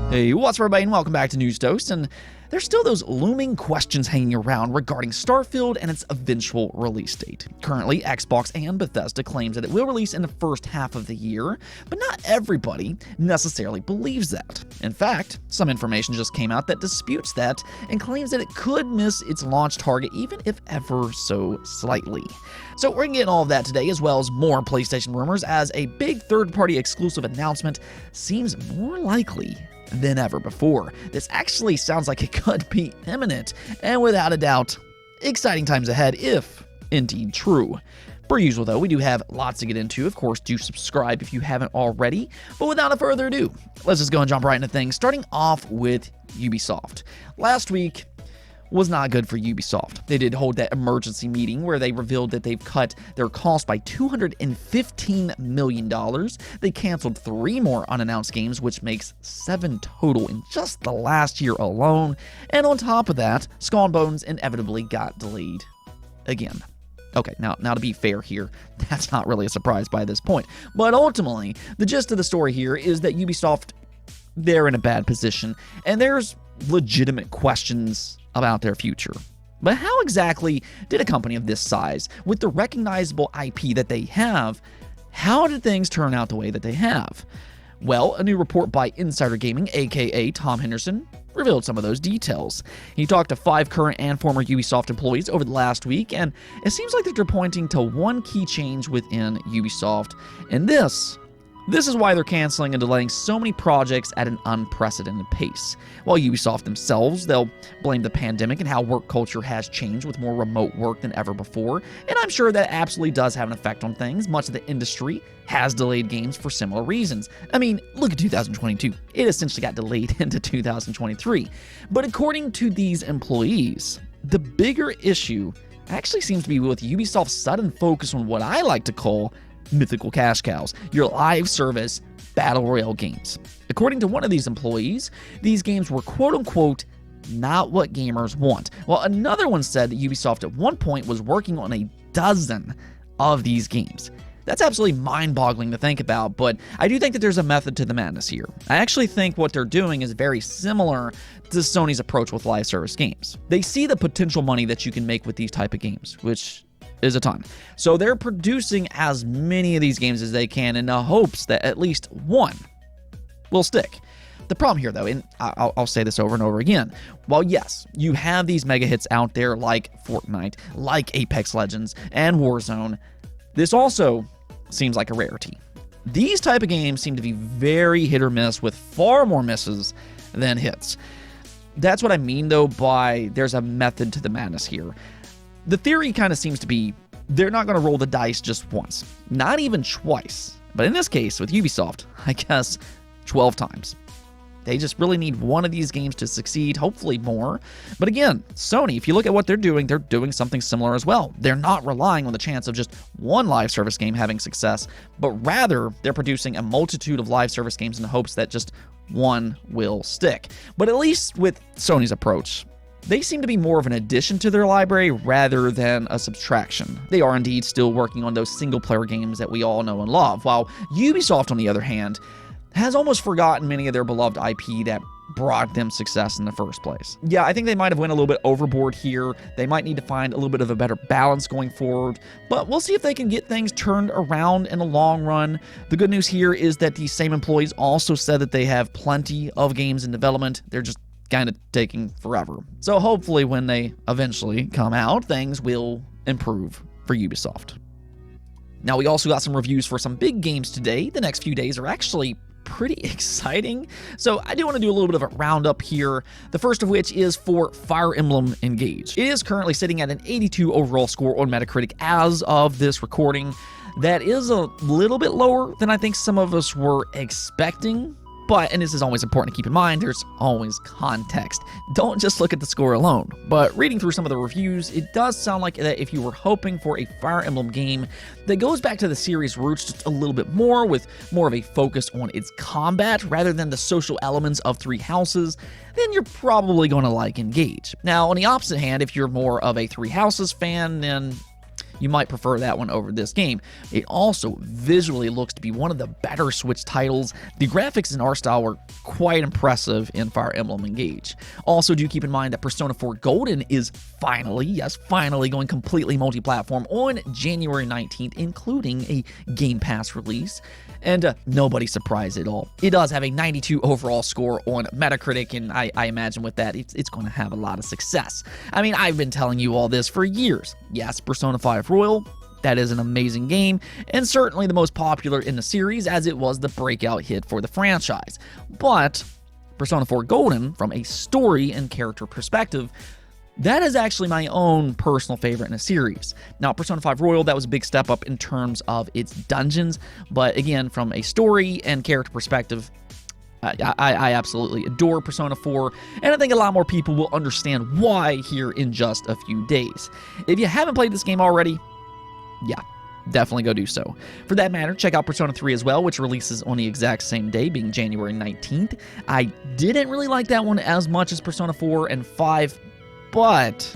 Hey, what's up everybody and welcome back to News Toast, and there's still those looming questions hanging around regarding Starfield and its eventual release date. Currently, Xbox and Bethesda claims that it will release in the first half of the year, but not everybody necessarily believes that. In fact, some information just came out that disputes that and claims that it could miss its launch target even if ever so slightly. So we're getting all of that today, as well as more PlayStation rumors, as a big third-party exclusive announcement seems more likely than ever before. This actually sounds like it could be imminent, and without a doubt, exciting times ahead if indeed true. Per usual though, we do have lots to get into. Of course, do subscribe if you haven't already, but without further ado, let's just go and jump right into things, starting off with Ubisoft. Last week was not good for Ubisoft. They did hold that emergency meeting where they revealed that they've cut their cost by $215 million. They canceled 3 more unannounced games, which makes 7 total in just the last year alone. And on top of that, Skull and Bones inevitably got delayed again. Okay, now to be fair here, that's not really a surprise by this point. But ultimately, the gist of the story here is that Ubisoft, they're in a bad position, and there's legitimate questions about their future. But how exactly did a company of this size, with the recognizable IP that they have, how did things turn out the way that they have? Well, a new report by Insider Gaming, aka Tom Henderson, revealed some of those details. He talked to 5 current and former Ubisoft employees over the last week, and it seems like that they're pointing to one key change within Ubisoft, and this is why they're canceling and delaying so many projects at an unprecedented pace. While Ubisoft themselves, they'll blame the pandemic and how work culture has changed with more remote work than ever before, and I'm sure that absolutely does have an effect on things. Much of the industry has delayed games for similar reasons. I mean, look at 2022. It essentially got delayed into 2023. But according to these employees, the bigger issue actually seems to be with Ubisoft's sudden focus on what I like to call mythical cash cows, your live service battle royale games. According to one of these employees, these games were quote-unquote not what gamers want, while another one said that Ubisoft at one point was working on a dozen of these games. That's absolutely mind-boggling to think about, but I do think that there's a method to the madness here. I actually think what they're doing is very similar to Sony's approach with live service games. They see the potential money that you can make with these type of games, which is a ton. So they're producing as many of these games as they can in the hopes that at least one will stick. The problem here, though, and I'll say this over and over again, while yes, you have these mega hits out there like Fortnite, like Apex Legends, and Warzone, this also seems like a rarity. These type of games seem to be very hit or miss, with far more misses than hits. That's what I mean, though, by there's a method to the madness here. The theory kind of seems to be they're not going to roll the dice just once, not even twice, but in this case with Ubisoft, I guess 12 times. They just really need one of these games to succeed, hopefully more. But again, Sony, if you look at what they're doing something similar as well. They're not relying on the chance of just one live service game having success, but rather they're producing a multitude of live service games in the hopes that just one will stick. But at least with Sony's approach, they seem to be more of an addition to their library rather than a subtraction. They are indeed still working on those single-player games that we all know and love, while Ubisoft, on the other hand, has almost forgotten many of their beloved IP that brought them success in the first place. Yeah, I think they might have went a little bit overboard here. They might need to find a little bit of a better balance going forward, but we'll see if they can get things turned around in the long run. The good news here is that these same employees also said that they have plenty of games in development. They're just kind of taking forever. So hopefully when they eventually come out, things will improve for Ubisoft. Now, we also got some reviews for some big games today. The next few days are actually pretty exciting, so I do want to do a little bit of a roundup here. The first of which is for Fire Emblem Engage. It is currently sitting at an 82 overall score on Metacritic as of this recording. That is a little bit lower than I think some of us were expecting. But, and this is always important to keep in mind, there's always context. Don't just look at the score alone. But reading through some of the reviews, it does sound like that if you were hoping for a Fire Emblem game that goes back to the series' roots just a little bit more, with more of a focus on its combat rather than the social elements of Three Houses, then you're probably going to like Engage. Now, on the opposite hand, if you're more of a Three Houses fan, then you might prefer that one over this game. It also visually looks to be one of the better Switch titles. The graphics and art style were quite impressive in Fire Emblem Engage. Also, do keep in mind that Persona 4 Golden is finally, yes, finally going completely multi-platform on January 19th, including a Game Pass release. And nobody's surprised at all. It does have a 92 overall score on Metacritic, and I imagine with that, it's going to have a lot of success. I mean, I've been telling you all this for years. Yes, Persona 5 Royal, that is an amazing game, and certainly the most popular in the series, as it was the breakout hit for the franchise. But Persona 4 Golden, from a story and character perspective, that is actually my own personal favorite in the series. Now, Persona 5 Royal, that was a big step up in terms of its dungeons, but again, from a story and character perspective, I absolutely adore Persona 4, and I think a lot more people will understand why here in just a few days. If you haven't played this game already, yeah, definitely go do so. For that matter, check out Persona 3 as well, which releases on the exact same day, being January 19th. I didn't really like that one as much as Persona 4 and 5, but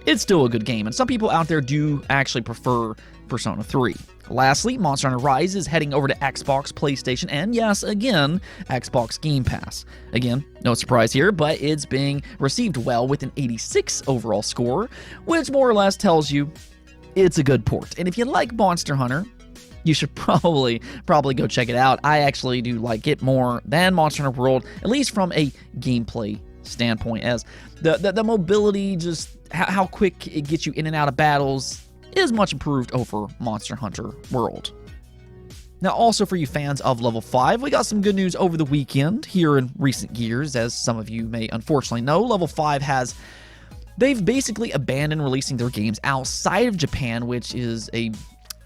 it's still a good game, and some people out there do actually prefer Persona 3. Lastly, Monster Hunter Rise is heading over to Xbox, PlayStation, and yes, again, Xbox Game Pass. Again, no surprise here, but it's being received well with an 86 overall score, which more or less tells you it's a good port. And if you like Monster Hunter, you should probably go check it out. I actually do like it more than Monster Hunter World, at least from a gameplay standpoint, as the mobility, just how quick it gets you in and out of battles, is much improved over Monster Hunter World. Now, also for you fans of Level 5, we got some good news over the weekend here in recent years. As some of you may unfortunately know, Level 5 they've basically abandoned releasing their games outside of Japan, which is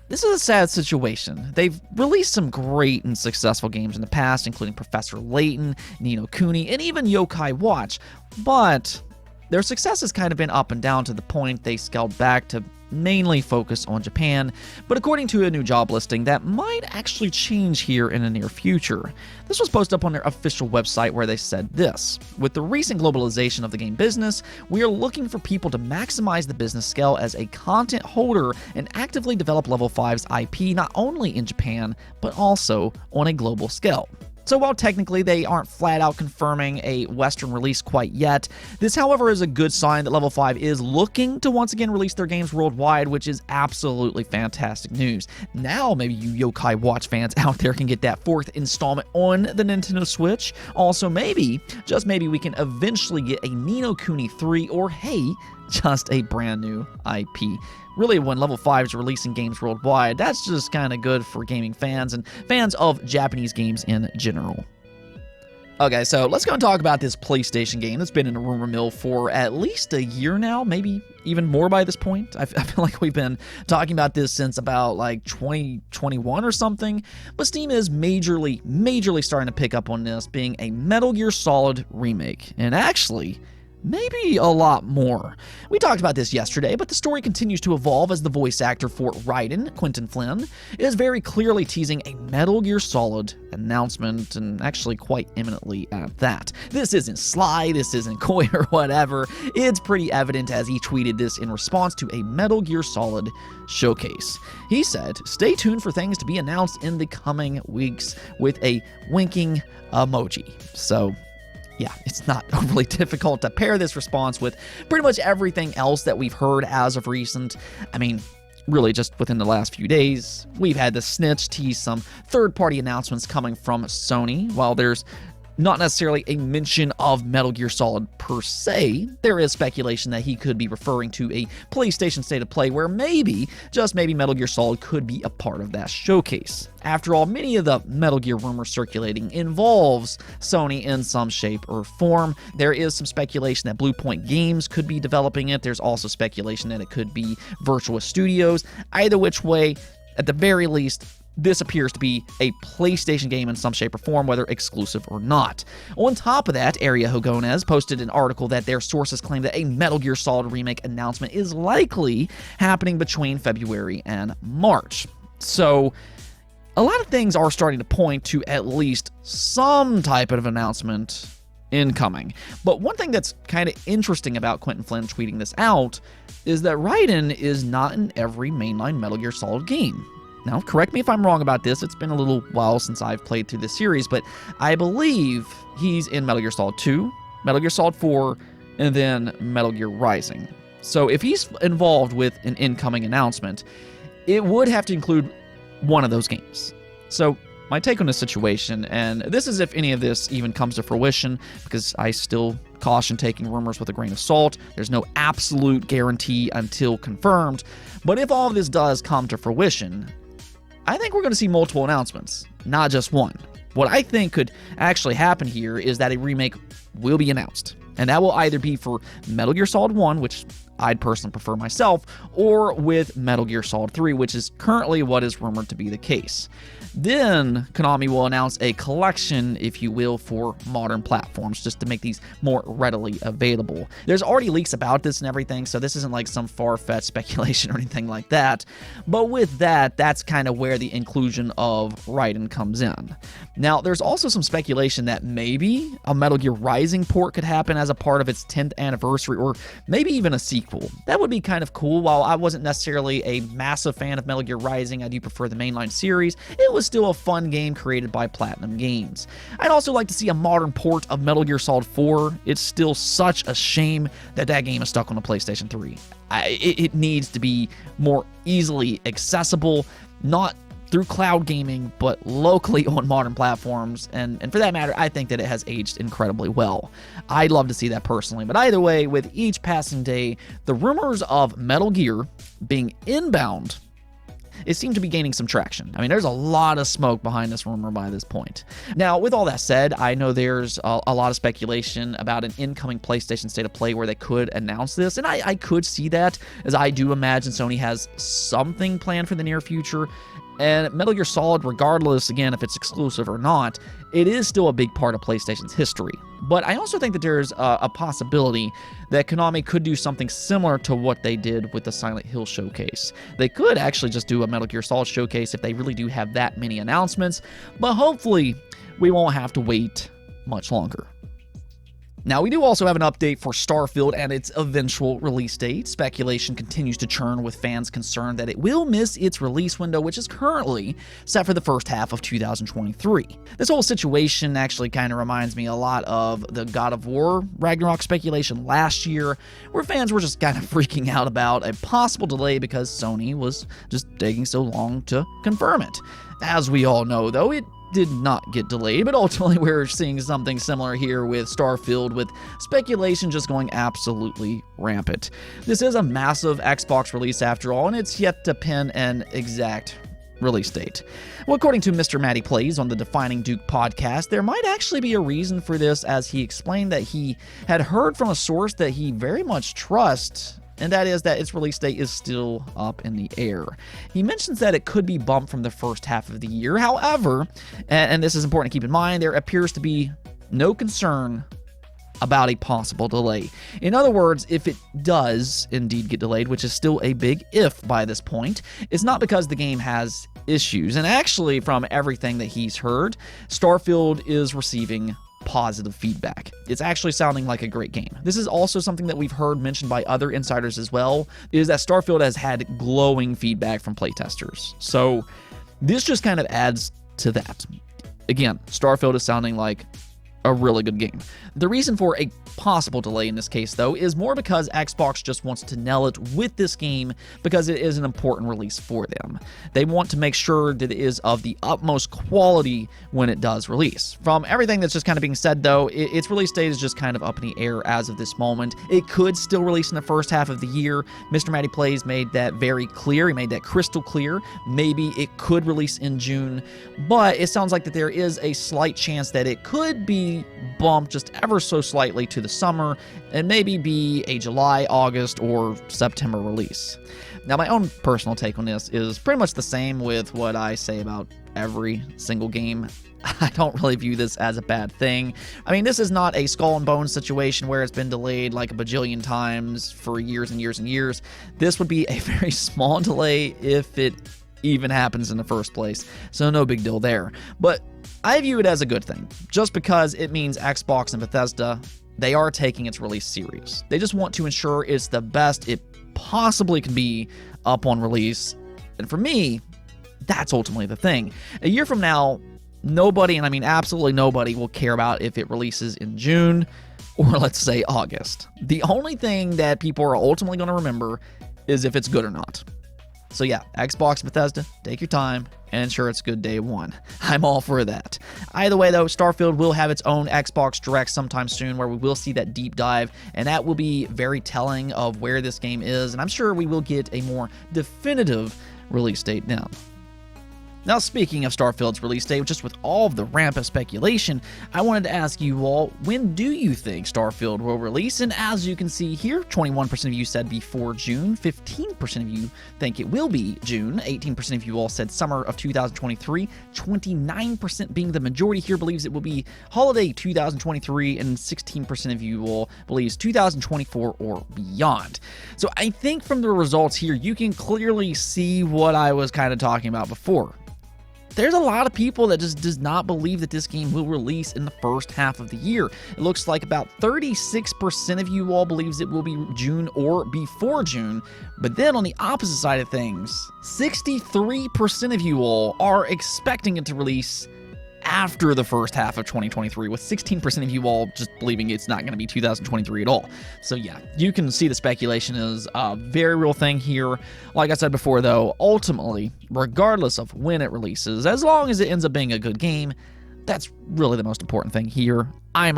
this is a sad situation. They've released some great and successful games in the past, including Professor Layton, Ni no Kuni, and even Yokai Watch, but their success has kind of been up and down to the point they scaled back to mainly focus on Japan, but according to a new job listing, that might actually change here in the near future. This was posted up on their official website where they said this: "With the recent globalization of the game business, we are looking for people to maximize the business scale as a content holder and actively develop Level 5's IP not only in Japan, but also on a global scale." So while technically they aren't flat out confirming a Western release quite yet, this however is a good sign that Level 5 is looking to once again release their games worldwide, which is absolutely fantastic news. Now maybe you Yokai Watch fans out there can get that 4th installment on the Nintendo Switch. Also maybe, just maybe, we can eventually get a Ni no Kuni 3, or hey, just a brand new IP. Really, when Level 5 is releasing games worldwide, that's just kind of good for gaming fans and fans of Japanese games in general. Okay, so let's go and talk about this PlayStation game that's been in a rumor mill for at least a year now, maybe even more by this point. I feel like we've been talking about this since about like 2021 or something, but Steam is majorly starting to pick up on this, being a Metal Gear Solid remake, and actually maybe a lot more. We talked about this yesterday, but the story continues to evolve as the voice actor for Raiden, Quentin Flynn, is very clearly teasing a Metal Gear Solid announcement, and actually quite imminently at that. This isn't sly, this isn't coy or whatever. It's pretty evident as he tweeted this in response to a Metal Gear Solid showcase. He said, "Stay tuned for things to be announced in the coming weeks," with a winking emoji. So yeah, it's not overly difficult to pair this response with pretty much everything else that we've heard as of recent. I mean, really just within the last few days, we've had the Snitch tease some third-party announcements coming from Sony. While there's not necessarily a mention of Metal Gear Solid per se, there is speculation that he could be referring to a PlayStation State of Play where maybe, just maybe, Metal Gear Solid could be a part of that showcase. After all, many of the Metal Gear rumors circulating involves Sony in some shape or form. There is some speculation that Blue Point Games could be developing it. There's also speculation that it could be Virtua Studios. Either which way, at the very least, this appears to be a PlayStation game in some shape or form, whether exclusive or not. On top of that, Area Hogonez posted an article that their sources claim that a Metal Gear Solid remake announcement is likely happening between February and March. So a lot of things are starting to point to at least some type of announcement incoming. But one thing that's kind of interesting about Quentin Flynn tweeting this out is that Raiden is not in every mainline Metal Gear Solid game. Now, correct me if I'm wrong about this. It's been a little while since I've played through this series, but I believe he's in Metal Gear Solid 2, Metal Gear Solid 4, and then Metal Gear Rising. So if he's involved with an incoming announcement, it would have to include one of those games. So my take on this situation, and this is if any of this even comes to fruition, because I still caution taking rumors with a grain of salt. There's no absolute guarantee until confirmed. But if all of this does come to fruition, I think we're going to see multiple announcements, not just one. What I think could actually happen here is that a remake will be announced. And that will either be for Metal Gear Solid 1, which I'd personally prefer myself, or with Metal Gear Solid 3, which is currently what is rumored to be the case. Then Konami will announce a collection, if you will, for modern platforms, just to make these more readily available. There's already leaks about this and everything, so this isn't like some far-fetched speculation or anything like that. But with that, that's kind of where the inclusion of Raiden comes in. Now, there's also some speculation that maybe a Metal Gear Rising port could happen as a part of its 10th anniversary, or maybe even a sequel. That would be kind of cool. While I wasn't necessarily a massive fan of Metal Gear Rising, I do prefer the mainline series. It was still a fun game created by Platinum Games. I'd also like to see a modern port of Metal Gear Solid 4. It's still such a shame that that game is stuck on the PlayStation 3. It needs to be more easily accessible, not through cloud gaming, but locally on modern platforms, and for that matter, I think that it has aged incredibly well. I'd love to see that personally, but either way, with each passing day, the rumors of Metal Gear being inbound, it seemed to be gaining some traction. I mean, there's a lot of smoke behind this rumor by this point. Now, with all that said, I know there's a lot of speculation about an incoming PlayStation State of Play where they could announce this, and I could see that, as I do imagine Sony has something planned for the near future. And Metal Gear Solid, regardless, again, if it's exclusive or not, it is still a big part of PlayStation's history. But I also think that there's a possibility that Konami could do something similar to what they did with the Silent Hill showcase. They could actually just do a Metal Gear Solid showcase if they really do have that many announcements, but hopefully we won't have to wait much longer. Now, we do also have an update for Starfield and its eventual release date. Speculation continues to churn with fans concerned that it will miss its release window, which is currently set for the first half of 2023. This whole situation actually kind of reminds me a lot of the God of War Ragnarok speculation last year, where fans were just kind of freaking out about a possible delay because Sony was just taking so long to confirm it. As we all know, though, it did not get delayed, but ultimately we're seeing something similar here with Starfield, with speculation just going absolutely rampant. This is a massive Xbox release after all, and it's yet to pin an exact release date. Well, according to Mr. Matty Plays on the Defining Duke podcast, there might actually be a reason for this, as he explained that he had heard from a source that he very much trusts, and that is that its release date is still up in the air. He mentions that it could be bumped from the first half of the year. However, and this is important to keep in mind, there appears to be no concern about a possible delay. In other words, if it does indeed get delayed, which is still a big if by this point, it's not because the game has issues. And actually, from everything that he's heard, Starfield is receiving positive feedback. It's actually sounding like a great game. This is also something that we've heard mentioned by other insiders as well, is that Starfield has had glowing feedback from playtesters. So this just kind of adds to that. Again, Starfield is sounding like a really good game. The reason for a possible delay in this case, though, is more because Xbox just wants to nail it with this game because it is an important release for them. They want to make sure that it is of the utmost quality when it does release. From everything that's just kind of being said, though, its release date is just kind of up in the air as of this moment. It could still release in the first half of the year. Mr. Matty Plays made that very clear. He made that crystal clear. Maybe it could release in June, but it sounds like that there is a slight chance that it could be bumped just ever so slightly to the summer and maybe be a July, August, or September release. Now, my own personal take on this is pretty much the same with what I say about every single game. I don't really view this as a bad thing. I mean, this is not a skull and bones situation where it's been delayed like a bajillion times for years and years and years. This would be a very small delay if it even happens in the first place, so no big deal there. But I view it as a good thing, just because it means Xbox and Bethesda, they are taking its release serious. They just want to ensure it's the best it possibly can be up on release. And for me, that's ultimately the thing. A year from now, nobody, and I mean absolutely nobody, will care about if it releases in June or let's say August. The only thing that people are ultimately going to remember is if it's good or not. So yeah, Xbox, Bethesda, take your time and ensure it's good day one. I'm all for that. Either way though, Starfield will have its own Xbox Direct sometime soon where we will see that deep dive, and that will be very telling of where this game is, and I'm sure we will get a more definitive release date now. Now, speaking of Starfield's release date, just with all of the rampant speculation, I wanted to ask you all, when do you think Starfield will release? And as you can see here, 21% of you said before June, 15% of you think it will be June, 18% of you all said summer of 2023, 29% being the majority here believes it will be holiday 2023, and 16% of you all believes 2024 or beyond. So I think from the results here, you can clearly see what I was kind of talking about before. There's a lot of people that just does not believe that this game will release in the first half of the year. It looks like about 36% of you all believes it will be June or before June. But then on the opposite side of things, 63% of you all are expecting it to release after the first half of 2023, with 16% of you all just believing it's not going to be 2023 at all. So yeah, you can see the speculation is a very real thing here. Like I said before though, ultimately, regardless of when it releases, as long as it ends up being a good game, that's really the most important thing here. I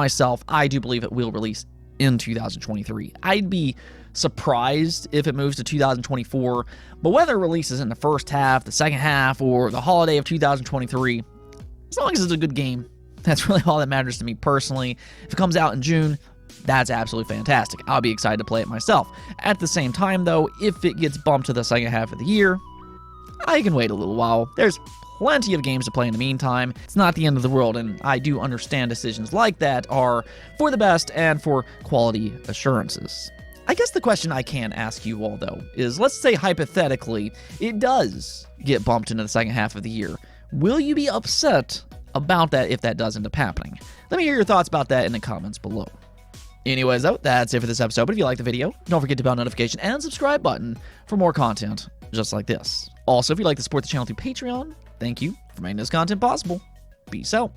do believe it will release in 2023. I'd be surprised if it moves to 2024, but whether it releases in the first half, the second half, or the holiday of 2023, as long as it's a good game, that's really all that matters to me personally. If it comes out in June, that's absolutely fantastic. I'll be excited to play it myself. At the same time, though, if it gets bumped to the second half of the year, I can wait a little while. There's plenty of games to play in the meantime. It's not the end of the world, and I do understand decisions like that are for the best and for quality assurances. I guess the question I can ask you all, though, is let's say hypothetically it does get bumped into the second half of the year. Will you be upset about that if that does end up happening? Let me hear your thoughts about that in the comments below. Anyways, though, that's it for this episode. But if you liked the video, don't forget to bell notification and subscribe button for more content just like this. Also, if you'd like to support the channel through Patreon, thank you for making this content possible. Peace out.